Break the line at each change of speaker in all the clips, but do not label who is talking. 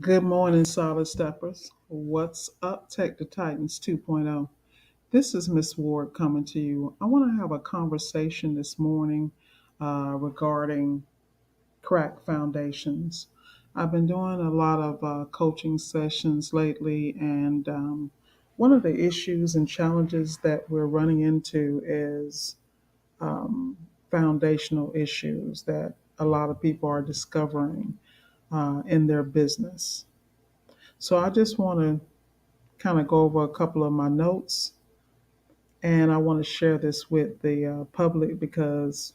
Good morning, Solid Steppers. What's up, Tech the Titans 2.0? This is Miss Ward coming to you. I want to have a conversation this morning regarding crack foundations. I've been doing a lot of coaching sessions lately, and one of the issues and challenges that we're running into is um, foundational issues that a lot of people are discovering in their business. So I just want to kind of go over a couple of my notes, and I want to share this with the public because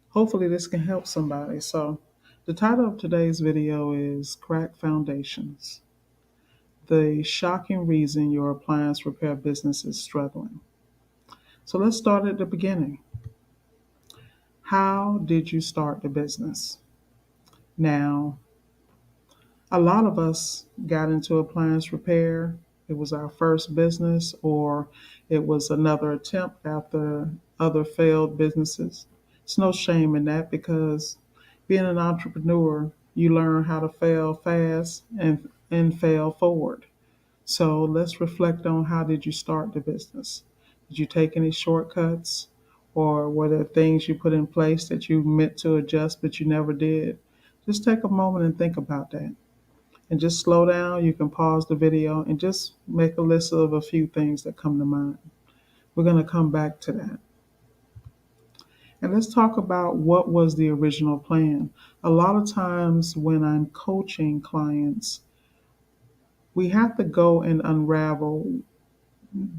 hopefully this can help somebody. So the title of today's video is Crack Foundations, the shocking reason your appliance repair business is struggling. So let's start at the beginning. How did you start the business? Now, a lot of us got into appliance repair. It was our first business, or it was another attempt after other failed businesses. It's no shame in that because being an entrepreneur, you learn how to fail fast and fail forward. So let's reflect on how did you start the business? Did you take any shortcuts? Or were there things you put in place that you meant to adjust but you never did? Just take a moment and think about that and just slow down. You can pause the video and just make a list of a few things that come to mind. We're going to come back to that. And let's talk about what was the original plan. A lot of times when I'm coaching clients, we have to go and unravel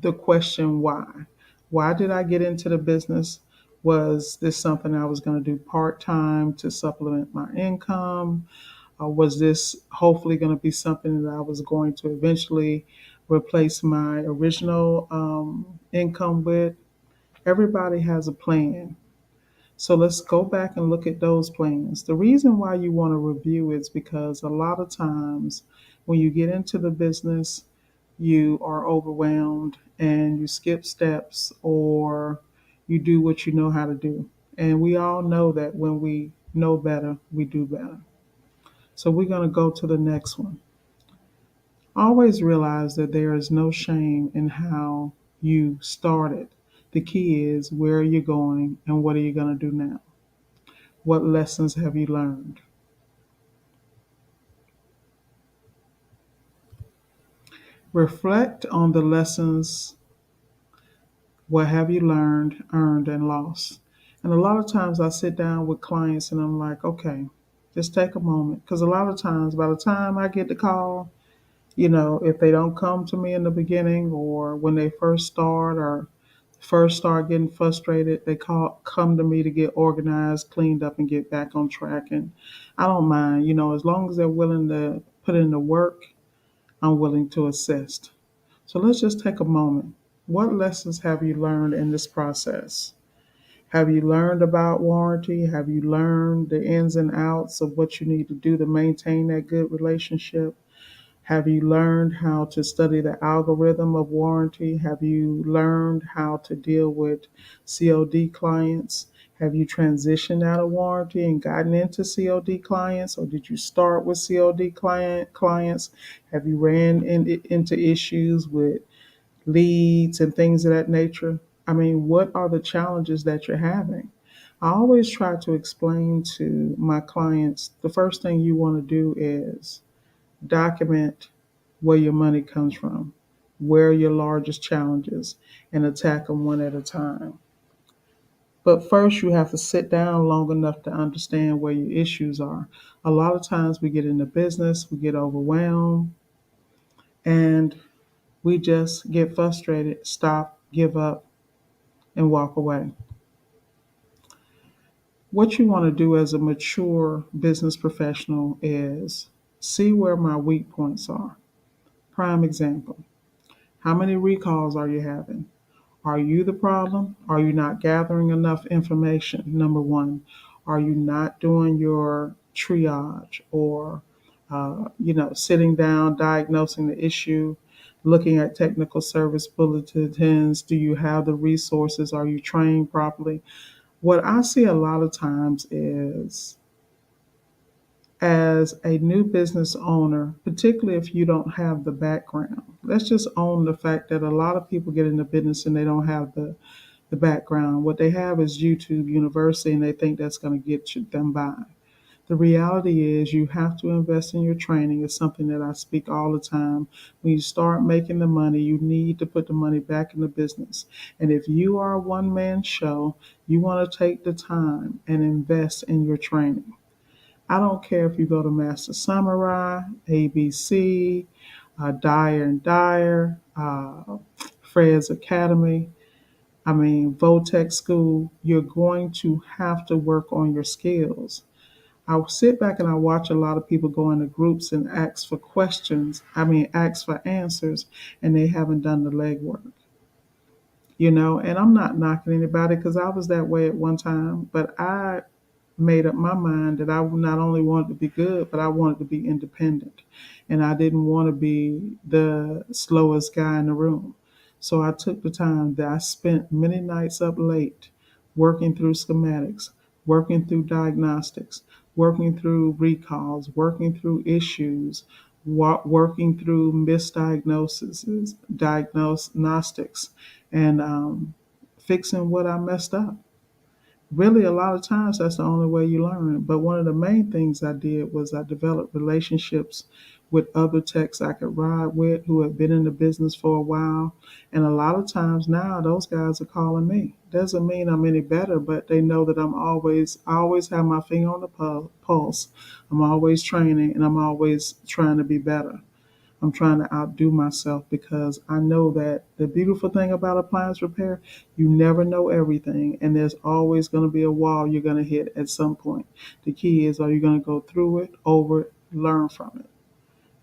the question why. Why did I get into the business? Was this something I was going to do part time to supplement my income? Was this hopefully going to be something that I was going to eventually replace my original income with? Everybody has a plan. So let's go back and look at those plans. The reason why you want to review is because a lot of times when you get into the business, you are overwhelmed and you skip steps or you do what you know how to do. And we all know that when we know better, we do better. So we're going to go to the next one. Always realize that there is no shame in how you started. The key is where are you going and what are you going to do now? What lessons have you learned? Reflect on the lessons. What have you learned, earned, and lost? And a lot of times I sit down with clients and I'm like, okay, just take a moment. Because a lot of times, by the time I get the call, if they don't come to me in the beginning or when they first start or first start getting frustrated, they come to me to get organized, cleaned up, and get back on track. And I don't mind, as long as they're willing to put in the work, I'm willing to assist. So let's just take a moment. What lessons have you learned in this process? Have you learned about warranty? Have you learned the ins and outs of what you need to do to maintain that good relationship? Have you learned how to study the algorithm of warranty? Have you learned how to deal with COD clients? Have you transitioned out of warranty and gotten into COD clients, or did you start with COD clients? Have you into issues with leads and things of that nature? I mean, what are the challenges that you're having? I always try to explain to my clients the first thing you want to do is document where your money comes from, where are your largest challenges, and attack them one at a time. But first, you have to sit down long enough to understand where your issues are. A lot of times we get into business, we get overwhelmed, and we just get frustrated, stop, give up, and walk away. What you want to do as a mature business professional is see where my weak points are. Prime example. How many recalls are you having? Are you the problem? Are you not gathering enough information? Number one, are you not doing your triage or, sitting down, diagnosing the issue, looking at technical service bulletins? Do you have the resources? Are you trained properly? What I see a lot of times is As a new business owner, particularly if you don't have the background, let's just own the fact that a lot of people get into business and they don't have the background. What they have is YouTube University and they think that's going to them by. The reality is you have to invest in your training. It's something that I speak all the time. When you start making the money, you need to put the money back in the business. And if you are a one man show, you want to take the time and invest in your training. I don't care if you go to Master Samurai, ABC, Dyer and Dyer, Fred's Academy, Votech School, you're going to have to work on your skills. I sit back and I watch a lot of people go into groups and ask for ask for answers, and they haven't done the legwork. And I'm not knocking anybody because I was that way at one time, but I made up my mind that I not only wanted to be good, but I wanted to be independent. And I didn't want to be the slowest guy in the room. So I took the time that I spent many nights up late working through schematics, working through diagnostics, working through recalls, working through issues, working through misdiagnoses, diagnostics, and fixing what I messed up. Really, a lot of times that's the only way you learn. But one of the main things I did was I developed relationships with other techs I could ride with who had been in the business for a while. And a lot of times now those guys are calling me. Doesn't mean I'm any better, but they know that I always have my finger on the pulse. I'm always training and I'm always trying to be better. I'm trying to outdo myself because I know that the beautiful thing about appliance repair, you never know everything, and there's always going to be a wall you're going to hit at some point. The key is, are you going to go through it, over it, learn from it?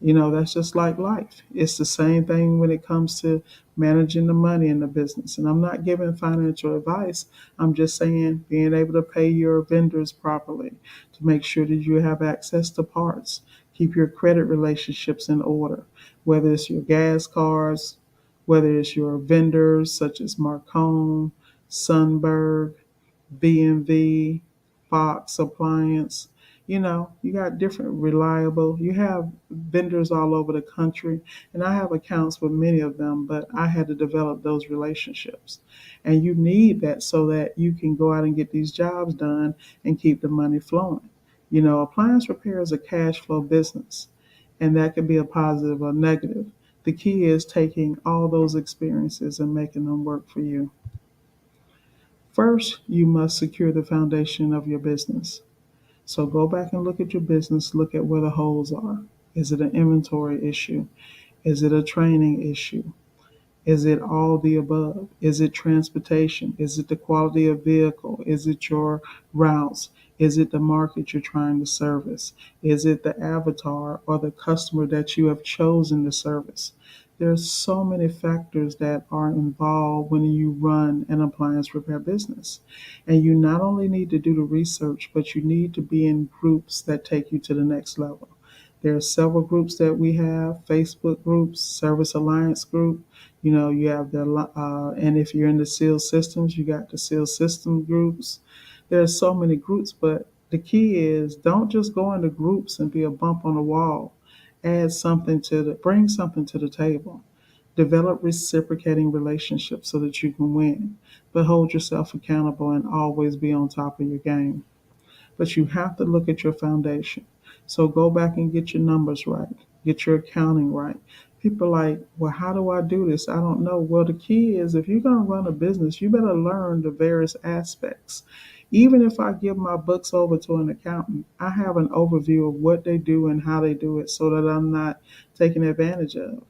That's just like life. It's the same thing when it comes to managing the money in the business. And I'm not giving financial advice. I'm just saying being able to pay your vendors properly, to make sure that you have access to parts, keep your credit relationships in order, whether it's your gas cards, whether it's your vendors such as Marcone, Sunberg, B&V, Fox Appliance. You got different reliable. You have vendors all over the country, and I have accounts with many of them, but I had to develop those relationships. And you need that so that you can go out and get these jobs done and keep the money flowing. Appliance repair is a cash flow business, and that can be a positive or negative. The key is taking all those experiences and making them work for you. First, you must secure the foundation of your business. So go back and look at your business, look at where the holes are. Is it an inventory issue? Is it a training issue? Is it all the above? Is it transportation? Is it the quality of vehicle? Is it your routes? Is it the market you're trying to service? Is it the avatar or the customer that you have chosen to service? There's so many factors that are involved when you run an appliance repair business. And you not only need to do the research, but you need to be in groups that take you to the next level. There are several groups that we have, Facebook groups, Service Alliance group. You have and if you're in the SEAL systems, you got the SEAL system groups. There are so many groups, but the key is don't just go into groups and be a bump on the wall. Bring something to the table. Develop reciprocating relationships so that you can win, but hold yourself accountable and always be on top of your game. But you have to look at your foundation. So go back and get your numbers right, get your accounting right. People are like, well, how do I do this? I don't know. Well, the key is if you're going to run a business, you better learn the various aspects. Even if I give my books over to an accountant, I have an overview of what they do and how they do it so that I'm not taken advantage of.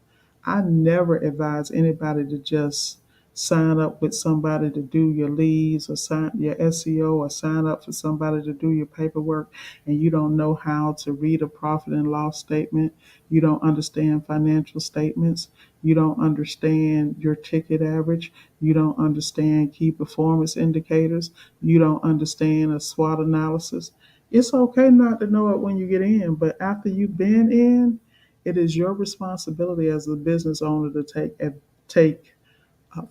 I never advise anybody to just sign up with somebody to do your leads or sign your SEO or sign up for somebody to do your paperwork and you don't know how to read a profit and loss statement. You don't understand financial statements. You don't understand your ticket average. You don't understand key performance indicators. You don't understand a SWOT analysis. It's okay not to know it when you get in, but after you've been in, it is your responsibility as a business owner to take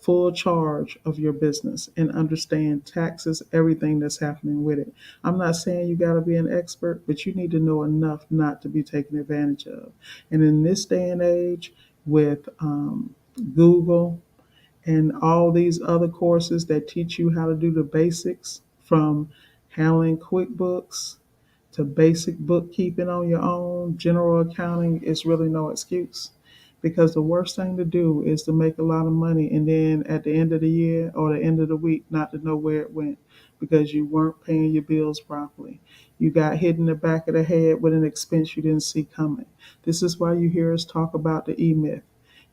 full charge of your business and understand taxes, everything that's happening with it. I'm not saying you got to be an expert, but you need to know enough not to be taken advantage of. And in this day and age, with Google and all these other courses that teach you how to do the basics, from handling QuickBooks to basic bookkeeping on your own, general accounting, is really no excuse. Because the worst thing to do is to make a lot of money and then at the end of the year or the end of the week not to know where it went because you weren't paying your bills properly. You got hit in the back of the head with an expense you didn't see coming. This is why you hear us talk about the E Myth.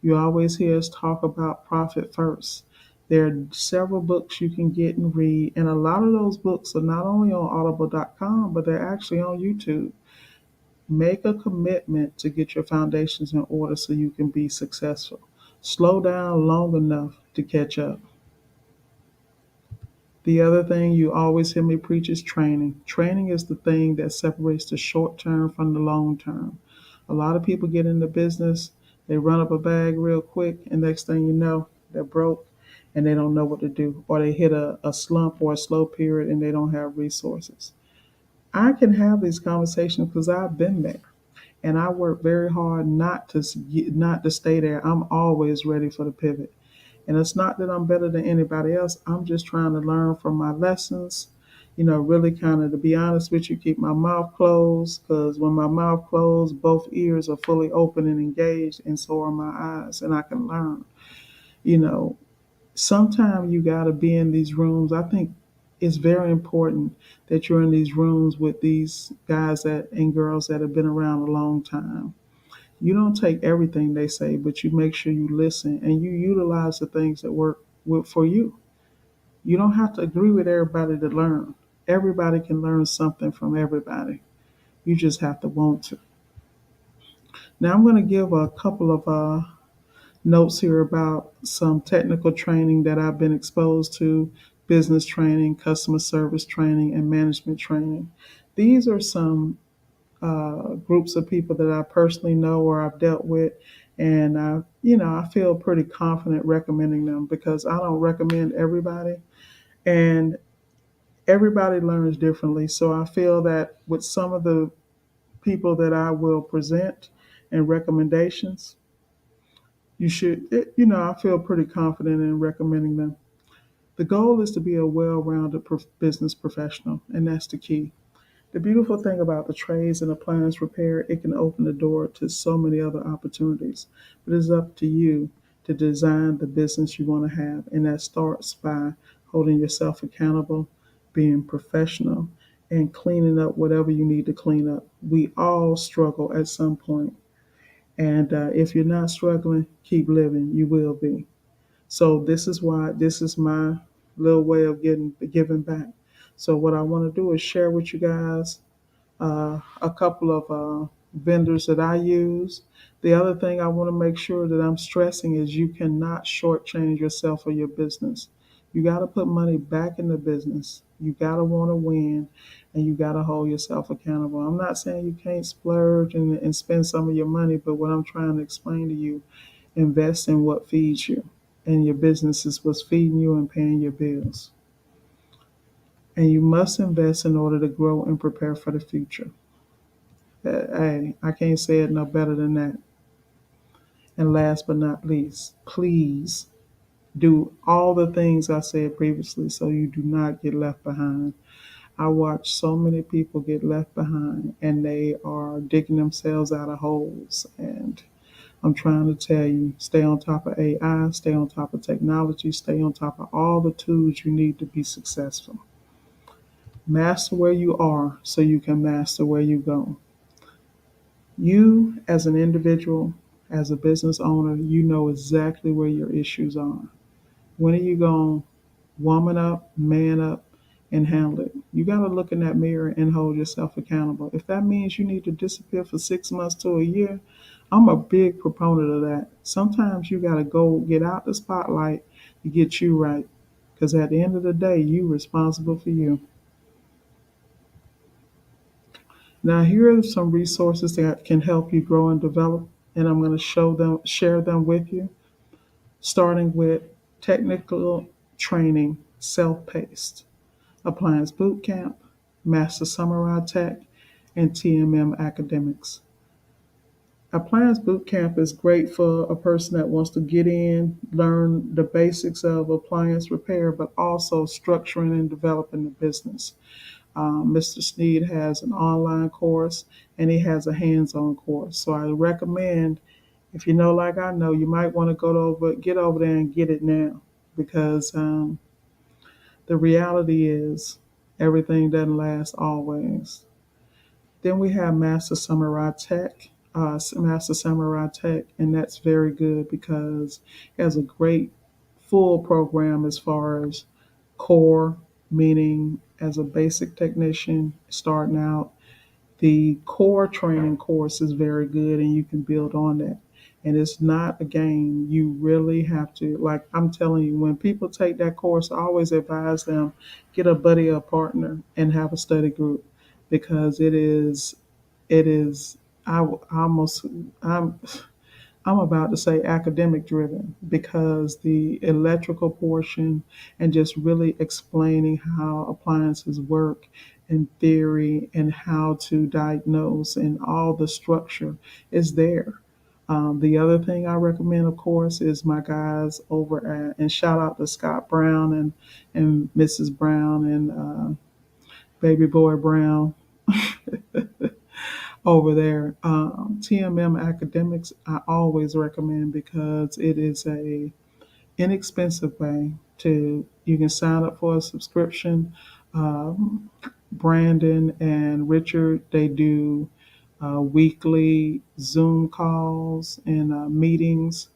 You always hear us talk about profit first. There are several books you can get and read, and a lot of those books are not only on audible.com, but they're actually on YouTube. Make a commitment to get your foundations in order so you can be successful. Slow down long enough to catch up. The other thing you always hear me preach is training. Training is the thing that separates the short term from the long term. A lot of people get into business, they run up a bag real quick, and next thing you know, they're broke and they don't know what to do, or they hit a slump or a slow period and they don't have resources. I can have these conversations because I've been there, and I work very hard not to stay there. I'm always ready for the pivot. And it's not that I'm better than anybody else. I'm just trying to learn from my lessons. Really kind of, to be honest with you, keep my mouth closed, because when my mouth closed, both ears are fully open and engaged, and so are my eyes, and I can learn. You know, Sometimes you got to be in these rooms. I think it's very important that you're in these rooms with these guys and girls that have been around a long time. You don't take everything they say, but you make sure you listen and you utilize the things that for you. You don't have to agree with everybody to learn. Everybody can learn something from everybody. You just have to want to. Now, I'm going to give a couple of notes here about some technical training that I've been exposed to: business training, customer service training, and management training. These are some groups of people that I personally know or I've dealt with, and I feel pretty confident recommending them because I don't recommend everybody, and everybody learns differently. So I feel that with some of the people that I will present and recommendations, I feel pretty confident in recommending them. The goal is to be a well-rounded business professional, and that's the key. The beautiful thing about the trades and appliance repair, it can open the door to so many other opportunities. But it's up to you to design the business you want to have. And that starts by holding yourself accountable, being professional, and cleaning up whatever you need to clean up. We all struggle at some point. And if you're not struggling, keep living. You will be. So this is my little way of giving back. So what I want to do is share with you guys a couple of vendors that I use. The other thing I want to make sure that I'm stressing is you cannot shortchange yourself or your business. You got to put money back in the business. You got to want to win, and you got to hold yourself accountable. I'm not saying you can't splurge and spend some of your money, but what I'm trying to explain to you, invest in what feeds you, and your business is what's feeding you and paying your bills. And you must invest in order to grow and prepare for the future. Hey, I can't say it no better than that. And last but not least, please do all the things I said previously so you do not get left behind. I watch so many people get left behind and they are digging themselves out of holes. And I'm trying to tell you, stay on top of AI, stay on top of technology, stay on top of all the tools you need to be successful. Master where you are so you can master where you go. You, as an individual, as a business owner, you know exactly where your issues are. When are you going to woman up, man up, and handle it? You got to look in that mirror and hold yourself accountable. If that means you need to disappear for 6 months to a year, I'm a big proponent of that. Sometimes you got to go get out the spotlight to get you right. Because at the end of the day, you're responsible for you. Now, here are some resources that can help you grow and develop, and I'm going to share them with you, starting with technical training, self-paced, Appliance Boot Camp, Master Samurai Tech, and TMM Academics. Appliance Boot Camp is great for a person that wants to get in, learn the basics of appliance repair, but also structuring and developing the business. Mr. Sneed has an online course and he has a hands-on course. So I recommend, if you know like I know, you might want to get over there and get it now because the reality is everything doesn't last always. Then we have Master Samurai Tech, and that's very good because it has a great full program as far as core, meaning as a basic technician starting out. The core training course is very good, and you can build on that. And it's not a game. You really have to, like I'm telling you, when people take that course, I always advise them get a buddy or a partner and have a study group because it is I almost I'm about to say academic driven because the electrical portion and just really explaining how appliances work in theory and how to diagnose and all the structure is there. The other thing I recommend, of course, is my guys over at, and shout out to Scott Brown and Mrs. Brown and Baby Boy Brown over there. TMM Academics, I always recommend because it is a inexpensive way to, you can sign up for a subscription. Brandon and Richard, they do weekly Zoom calls and meetings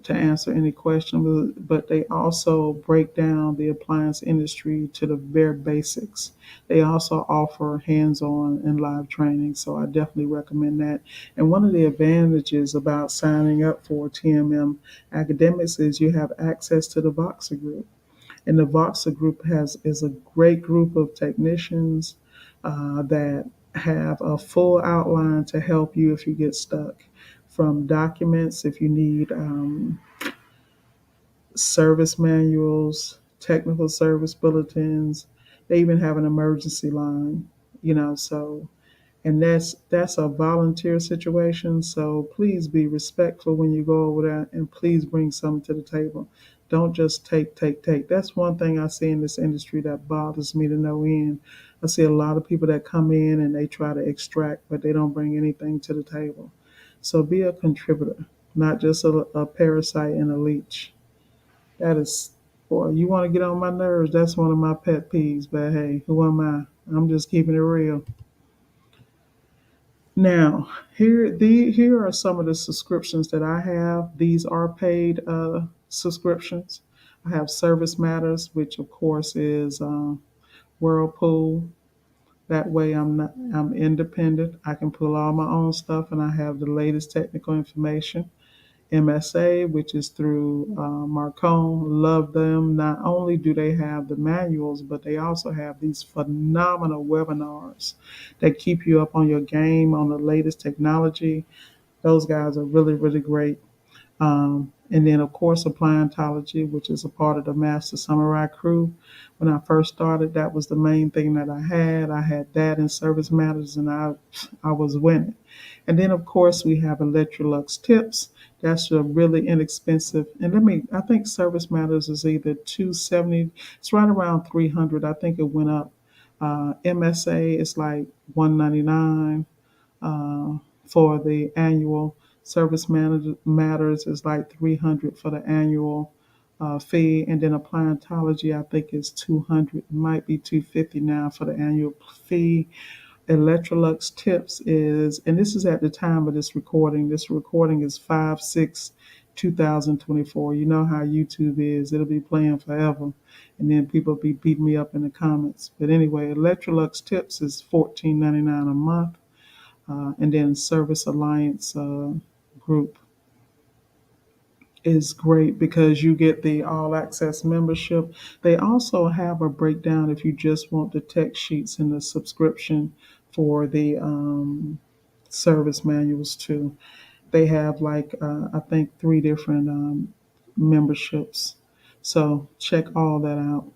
to answer any question, but they also break down the appliance industry to the bare basics. They also offer hands-on and live training, so I definitely recommend that. And one of the advantages about signing up for TMM Academics is you have access to the Voxer group. And the Voxer group is a great group of technicians that have a full outline to help you if you get stuck. From documents, if you need service manuals, technical service bulletins, they even have an emergency line. So and that's a volunteer situation. So please be respectful when you go over there, and please bring something to the table. Don't just take. That's one thing I see in this industry that bothers me to no end. I see a lot of people that come in and they try to extract, but they don't bring anything to the table. So be a contributor, not just a parasite and a leech. That is, boy, you want to get on my nerves. That's one of my pet peeves. But hey, who am I? I'm just keeping it real. Now, here are some of the subscriptions that I have. These are paid subscriptions. I have Service Matters, which of course is Whirlpool. That way, I'm independent. I can pull all my own stuff, and I have the latest technical information. MSA, which is through Marcone. Love them. Not only do they have the manuals, but they also have these phenomenal webinars that keep you up on your game on the latest technology. Those guys are really, really great. And then, of course, Appliantology, which is a part of the Master Samurai crew. When I first started, that was the main thing that I had. I had that in Service Matters, and I was winning. And then, of course, we have Electrolux Tips. That's a really inexpensive. And I think Service Matters is either 270. It's right around 300. I think it went up. MSA is like 199 for the annual. Matters is like 300 for the annual fee, and then Appliantology I think is 200. It might be 250 now for the annual fee. Electrolux Tips is, and this is at the time of this recording. This recording is 5/6/2024. You know how YouTube is; it'll be playing forever, and then people be beating me up in the comments. But anyway, Electrolux Tips is $14.99 a month. And then Service Alliance group is great because you get the all access membership. They also have a breakdown if you just want the tech sheets and the subscription for the service manuals too. They have like I think three different memberships. So check all that out.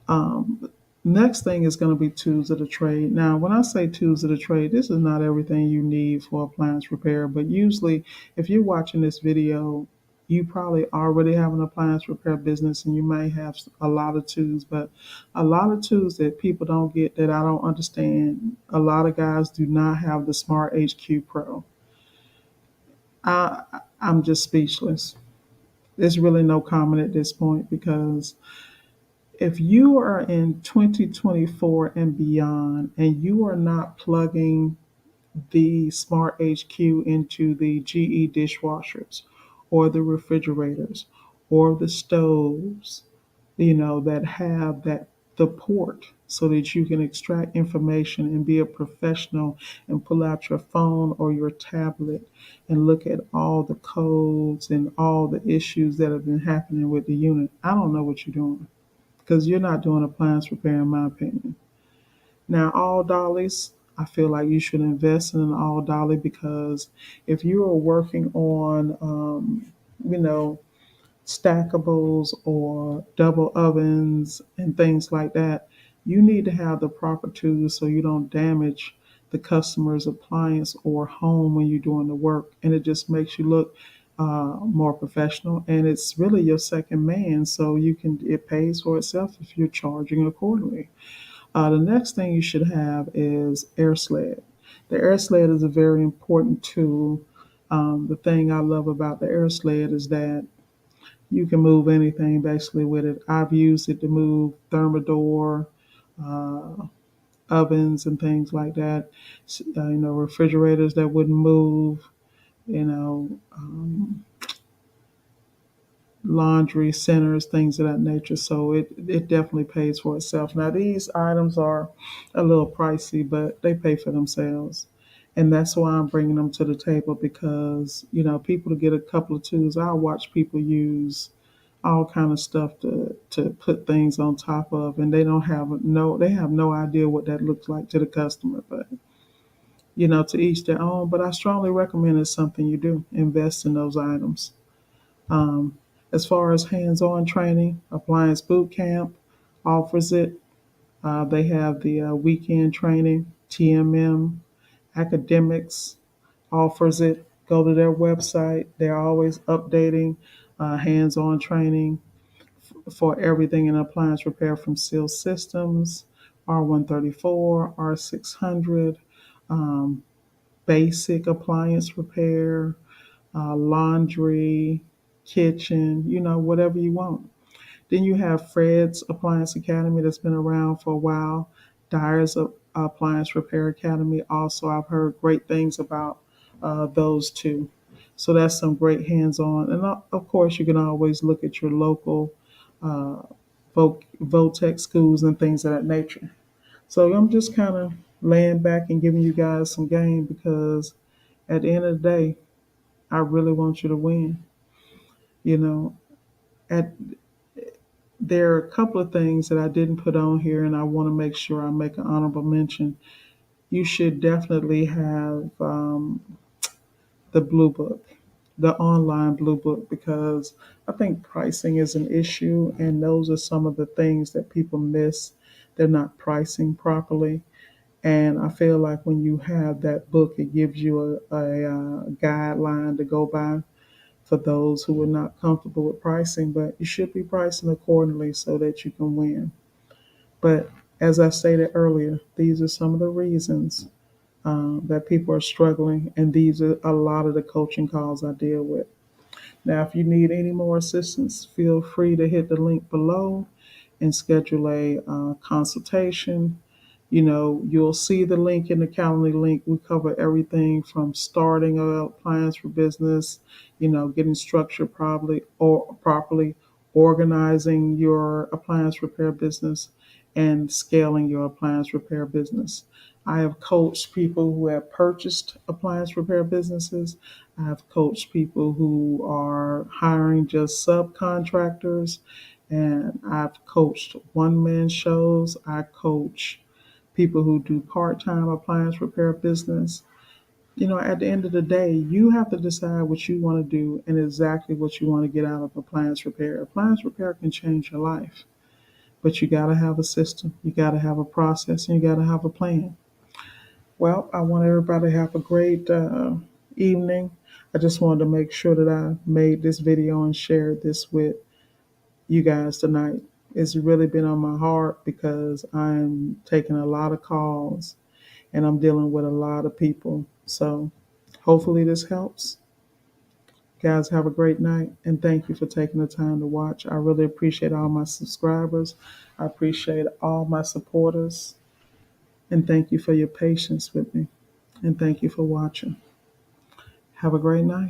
Um, Next thing is going to be tools of the trade. Now, when I say tools of the trade, this is not everything you need for appliance repair, but usually if you're watching this video, you probably already have an appliance repair business and you may have a lot of tools, but a lot of tools that people don't get that I don't understand. A lot of guys do not have the Smart HQ Pro. I'm just speechless. There's really no comment at this point because if you are in 2024 and beyond and you are not plugging the Smart HQ into the GE dishwashers or the refrigerators or the stoves, that have the port so that you can extract information and be a professional and pull out your phone or your tablet and look at all the codes and all the issues that have been happening with the unit. I don't know what you're doing because you're not doing appliance repair, in my opinion. Now, all dollies, I feel like you should invest in an all dolly because if you are working on, you know, stackables or double ovens and things like that, you need to have the proper tools so you don't damage the customer's appliance or home when you're doing the work. And it just makes you look more professional. And it's really your second man, so it pays for itself if you're charging accordingly. The next thing you should have is air sled. The air sled is a very important tool. The thing I love about the air sled is that you can move anything basically with it. I've used it to move thermidor, uh, ovens, and things like that. Refrigerators that wouldn't move. You know, laundry centers, things of that nature. So it definitely pays for itself. Now these items are a little pricey, but they pay for themselves. And that's why I'm bringing them to the table because, people to get a couple of tools. I watch people use all kind of stuff to put things on top of, and they have no idea what that looks like to the customer. But to each their own. But I strongly recommend it's something you do. Invest in those items. Um, as far as hands-on training, Appliance Boot Camp offers it. They have the weekend training. TMM Academics offers it. Go to their website. They're always updating hands-on training for everything in appliance repair from seal systems, R134, R600, um, basic appliance repair, laundry, kitchen, whatever you want. Then you have Fred's Appliance Academy that's been around for a while. Dyer's Appliance Repair Academy. Also, I've heard great things about those two. So that's some great hands-on. And of course, you can always look at your local uh, Votech schools and things of that nature. So I'm just kind of laying back and giving you guys some game because at the end of the day, I really want you to win. You know, at there are a couple of things that I didn't put on here, and I want to make sure I make an honorable mention. You should definitely have the Blue Book, the online Blue Book, because I think pricing is an issue, and those are some of the things that people miss. They're not pricing properly. And I feel like when you have that book, it gives you a guideline to go by for those who are not comfortable with pricing, but you should be pricing accordingly so that you can win. But as I stated earlier, these are some of the reasons that people are struggling, and these are a lot of the coaching calls I deal with. Now, if you need any more assistance, feel free to hit the link below and schedule a consultation. You'll see the link in the Calendly link. We cover everything from starting a appliance for business, getting structured properly, organizing your appliance repair business, and scaling your appliance repair business. I have coached people who have purchased appliance repair businesses. I have coached people who are hiring just subcontractors, and I've coached one-man shows. I coach people who do part-time appliance repair business. At the end of the day, you have to decide what you want to do and exactly what you want to get out of appliance repair. Appliance repair can change your life, but you got to have a system, you got to have a process, and you got to have a plan. Well, I want everybody to have a great evening. I just wanted to make sure that I made this video and shared this with you guys tonight. It's really been on my heart because I'm taking a lot of calls and I'm dealing with a lot of people. So hopefully this helps. Guys, have a great night and thank you for taking the time to watch. I really appreciate all my subscribers. I appreciate all my supporters. And thank you for your patience with me. And thank you for watching. Have a great night.